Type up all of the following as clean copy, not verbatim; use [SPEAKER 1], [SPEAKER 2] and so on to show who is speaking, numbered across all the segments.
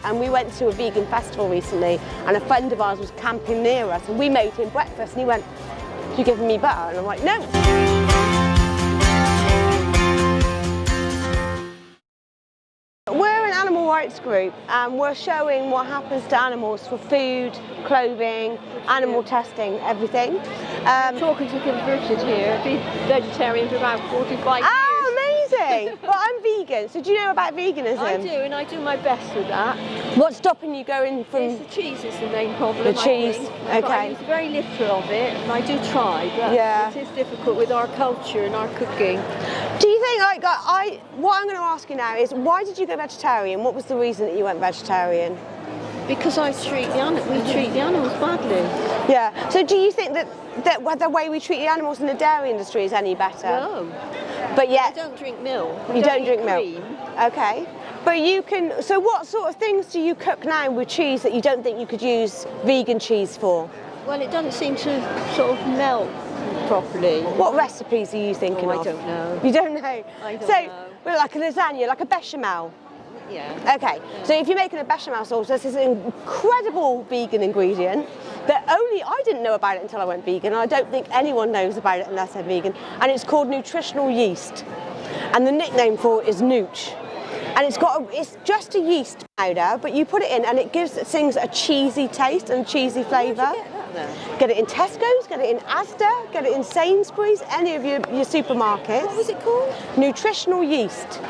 [SPEAKER 1] and we went to a vegan festival recently, and a friend of ours was camping near us, and we made him breakfast, and he went, "You giving me butter?" And I'm like, "No." We're an animal rights group, and we're showing what happens to animals for food, clothing, animal testing, everything.
[SPEAKER 2] Talking to a converted here, been vegetarian for about 45 years.
[SPEAKER 1] Amazing! Well, I'm vegan, so do you know about veganism?
[SPEAKER 2] I do, and I do my best with that.
[SPEAKER 1] What's stopping you going from...
[SPEAKER 2] It's the cheese is the main problem.
[SPEAKER 1] The cheese,
[SPEAKER 2] But I
[SPEAKER 1] okay.
[SPEAKER 2] use very little of it, and I do try, but
[SPEAKER 1] Yeah.
[SPEAKER 2] it is difficult with our culture and our cooking.
[SPEAKER 1] Do you think, what I'm going to ask you now is, why did you go vegetarian? What was the reason that you went vegetarian?
[SPEAKER 2] Because we treat the animals badly.
[SPEAKER 1] Yeah, so do you think that the way we treat the animals in the dairy industry is any better?
[SPEAKER 2] No.
[SPEAKER 1] But yet...
[SPEAKER 2] I don't drink milk.
[SPEAKER 1] You don't drink
[SPEAKER 2] cream.
[SPEAKER 1] milk? Okay. But you can... So what sort of things do you cook now with cheese that you don't think you could use vegan cheese for?
[SPEAKER 2] Well, it doesn't seem to sort of melt properly.
[SPEAKER 1] What recipes are you thinking of?
[SPEAKER 2] I don't know.
[SPEAKER 1] You don't know?
[SPEAKER 2] I don't
[SPEAKER 1] so,
[SPEAKER 2] know.
[SPEAKER 1] Well, like a lasagna, like a bechamel.
[SPEAKER 2] Yeah.
[SPEAKER 1] Okay, so if you're making a bechamel sauce, there's this incredible vegan ingredient that only I didn't know about it until I went vegan, and I don't think anyone knows about it unless they're vegan, and it's called nutritional yeast, and the nickname for it is Nooch. And it's just a yeast powder, but you put it in and it gives things a cheesy taste and cheesy flavour.
[SPEAKER 2] Where'd you get that then?
[SPEAKER 1] Get it in Tesco's, get it in Asda, get it in Sainsbury's, any of your supermarkets.
[SPEAKER 2] What was it called?
[SPEAKER 1] Nutritional yeast.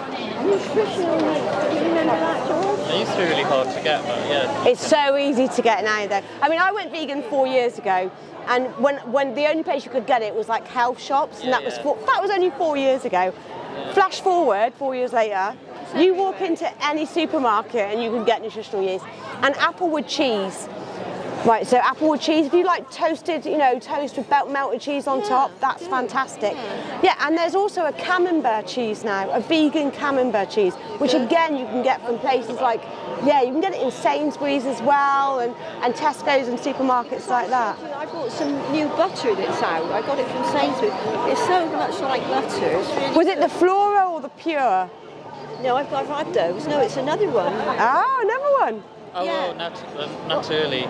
[SPEAKER 2] Nutritional yeast. Do you remember that, George?
[SPEAKER 3] It used to be really hard to get, but yeah.
[SPEAKER 1] It's so easy to get now though. I mean, I went vegan 4 years ago, and when the only place you could get it was like health shops, and that was only 4 years ago.
[SPEAKER 3] Yeah.
[SPEAKER 1] Flash forward 4 years later, you walk into any supermarket and you can get nutritional yeast. And applewood cheese. Right, so applewood cheese, if you like toasted, toast with melted cheese on top, that's fantastic. Yeah, and there's also a camembert cheese now, a vegan camembert cheese, which again you can get from places like, you can get it in Sainsbury's as well, and Tesco's and supermarkets like that.
[SPEAKER 2] I bought some new butter that's out. I got it from Sainsbury's. It's so much like butter. It's really
[SPEAKER 1] Was it the Flora or the Pure?
[SPEAKER 2] No, I've had those. No, it's another one.
[SPEAKER 1] Oh, another one.
[SPEAKER 3] Oh,
[SPEAKER 2] Yeah.
[SPEAKER 3] well, Naturally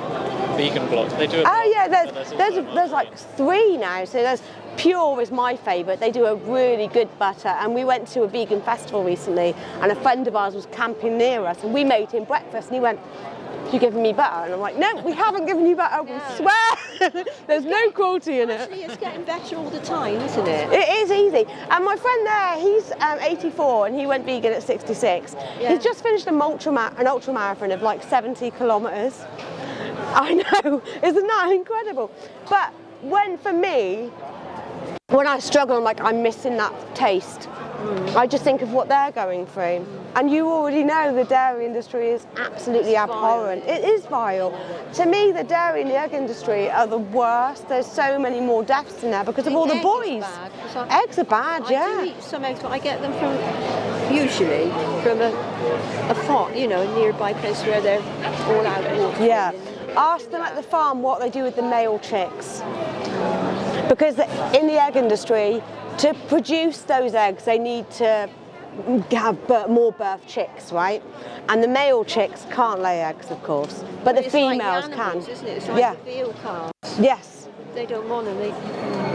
[SPEAKER 3] vegan blocks. They do it.
[SPEAKER 1] Oh yeah,
[SPEAKER 3] also
[SPEAKER 1] there's like 3 now. So there's Pure is my favourite. They do a really good butter, and we went to a vegan festival recently, and a friend of ours was camping near us, and we made him breakfast, and he went, "You giving me butter?" And I'm like, "No, we haven't given you butter. We swear." There's no cruelty in it.
[SPEAKER 2] Actually, it's getting better all the time, isn't it?
[SPEAKER 1] It is easy. And my friend there, he's 84 and he went vegan at 66.
[SPEAKER 2] Yeah.
[SPEAKER 1] He's just finished an ultra marathon of like 70 kilometres. I know, isn't that incredible? But when I struggle, I'm like, I'm missing that taste. I just think of what they're going through. And you already know the dairy industry is absolutely abhorrent. It is vile. To me, the dairy and the egg industry are the worst. There's so many more deaths in there because of all the boys. Eggs are bad, yeah.
[SPEAKER 2] I do eat some eggs, but I get them usually from a farm, a nearby place where they're all out walking.
[SPEAKER 1] Yeah. Ask them at the farm what they do with the male chicks. Because in the egg industry, to produce those eggs, they need to have more birth chicks, right? And the male chicks can't lay eggs, of course, but the females can.
[SPEAKER 2] Isn't it? It's like the veal calves.
[SPEAKER 1] Yes.
[SPEAKER 2] They don't want them.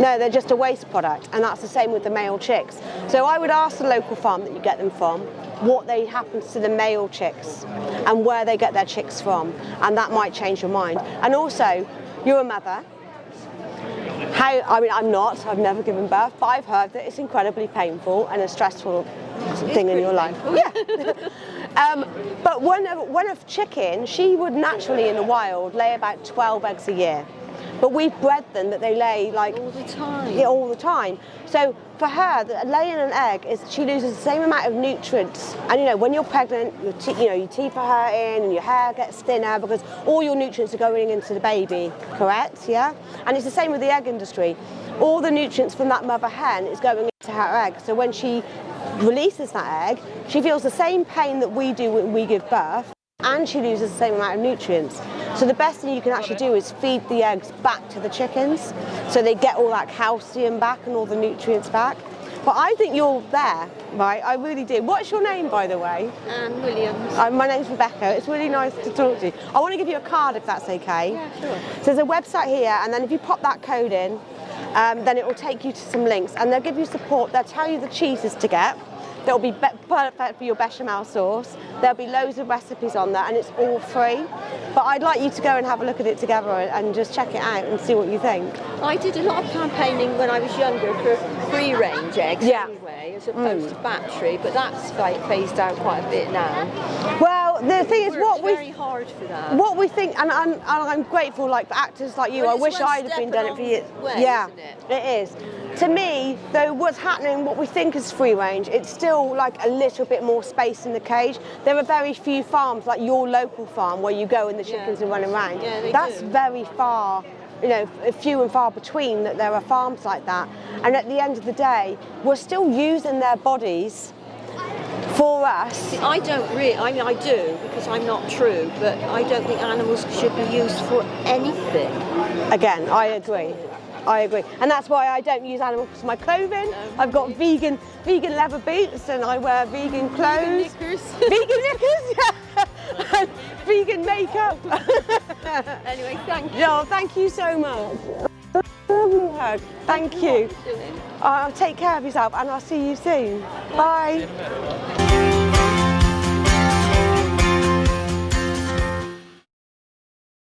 [SPEAKER 1] No, they're just a waste product, and that's the same with the male chicks. So I would ask the local farm that you get them from what happens to the male chicks and where they get their chicks from, and that might change your mind. And also, you're a mother. I'm not, I've never given birth, but I've heard that it's incredibly painful and a stressful thing in your life. Yeah. But when a chicken, she would naturally in the wild lay about 12 eggs a year. But we've bred them that they lay like
[SPEAKER 2] all the time.
[SPEAKER 1] Yeah, all the time. So for her, laying an egg she loses the same amount of nutrients. And when you're pregnant, your teeth are hurting and your hair gets thinner because all your nutrients are going into the baby, correct? Yeah. And it's the same with the egg industry. All the nutrients from that mother hen is going into her egg. So when she releases that egg, she feels the same pain that we do when we give birth, and she loses the same amount of nutrients. So the best thing you can actually do is feed the eggs back to the chickens so they get all that calcium back and all the nutrients back. But I think you're there, right? I really do. What's your name, by the way?
[SPEAKER 2] Anne Williams.
[SPEAKER 1] My name's Rebecca. It's really nice to talk to you. I want to give you a card if that's okay.
[SPEAKER 2] Yeah, sure.
[SPEAKER 1] So there's a website here, and then if you pop that code in, then it will take you to some links, and they'll give you support. They'll tell you the cheeses to get. That'll be perfect for your bechamel sauce. There'll be loads of recipes on there, and it's all free. But I'd like you to go and have a look at it together and just check it out and see what you think.
[SPEAKER 2] I did a lot of campaigning when I was younger for free-range eggs anyway, as opposed to battery, but that's phased out quite a bit now.
[SPEAKER 1] Well, the thing is,
[SPEAKER 2] very hard for that.
[SPEAKER 1] What we think, and I'm grateful, like for actors like you.
[SPEAKER 2] Well,
[SPEAKER 1] I
[SPEAKER 2] it's
[SPEAKER 1] wish
[SPEAKER 2] one
[SPEAKER 1] I'd have
[SPEAKER 2] step
[SPEAKER 1] been done it for years.
[SPEAKER 2] along the way,
[SPEAKER 1] Yeah,
[SPEAKER 2] isn't
[SPEAKER 1] it is. To me, though, what's happening, what we think is free range, it's still like a little bit more space in the cage. There are very few farms, like your local farm, where you go and the chickens are running around.
[SPEAKER 2] Yeah,
[SPEAKER 1] That's
[SPEAKER 2] do.
[SPEAKER 1] very far, you know, few and far between that there are farms like that. And at the end of the day, we're still using their bodies for us.
[SPEAKER 2] See, I don't really, I mean I do, because I'm not true, but I don't think animals should be used for anything.
[SPEAKER 1] Again, I agree. I agree, and that's why I don't use animals for my clothing. I've got vegan leather boots, and I wear vegan clothes. Vegan knickers, yeah. Vegan makeup.
[SPEAKER 2] Anyway, thank you.
[SPEAKER 1] No, thank you so much. Lovely hug. Thank you. Take care of yourself, and I'll see you soon. Bye.